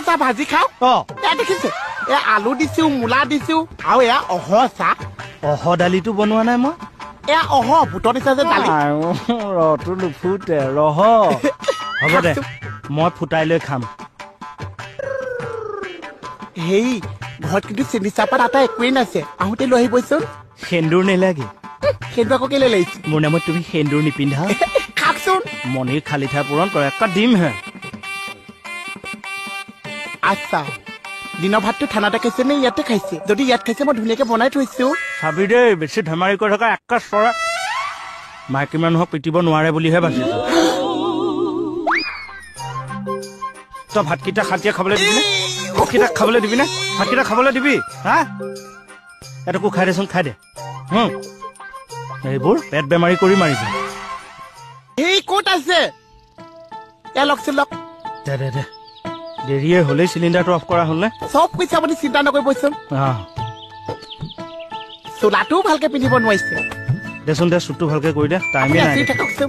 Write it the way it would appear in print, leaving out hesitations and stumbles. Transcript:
চাহ ভাজি খাওঁ এয়া দেখিছে এয়া আলু দিছো মূলা দিছো আৰু এয়া চাহ দালিটো বনোৱা নাই মই এয়া বুটৰ দিছা যে দালি ৰহটো নুফুটে ৰহ হ'ব দে মই ফুটাই লৈ খাম হেই ঘৰত কিন্তু চেনি চাহপাত আটা একোৱেই নাছে আহোঁতে লৈ আহিবচোন সেন্দুৰ নেলাগে সেন্দুৰ আকৌ কেলৈ লাগিছে মোৰ নামত তুমি সেন্দুৰ নিপিন্ধা খাওকচোন মনিৰ খালি ঠাই পূৰণ কৰে একটা দিম হে আচ্ছা দিনৰ ভাতটো ঠাণ্ডাতে খাইছে নে ইয়াতে খাইছে যদি ইয়াত খাইছে মই ধুনীয়াকে বনাই থৈছো চাবি দেই বেছি ধেমালি কৰি থকা একা চৰা মাইকী মানুহক পিটিব নোৱাৰে বুলিহে বাচিছো তই ভাতকেইটা খাটিয়ে খাবলৈ দিবি ভাতকেইটা খাবলৈ দিবি নে ভাতকেইটা খাবলৈ দিবি হা এইটোকো খাই দেচোন খাই দে এইবোৰ পেট বেমাৰী কৰি মাৰিবি এই ক'ত আছে এয়া লকচোন লক দে দেৰিয়ে হ'লেই চিলিণ্ডাৰটো অফ কৰা হ'ল নে চব কৈছে আপুনি চিন্তা নকৰিবচোন চোলাটোও ভালকে পিন্ধিব নোৱাৰিছে দেচোন দে চুটটো ভালকে কৰি দে টাইমে নাই থাককচোন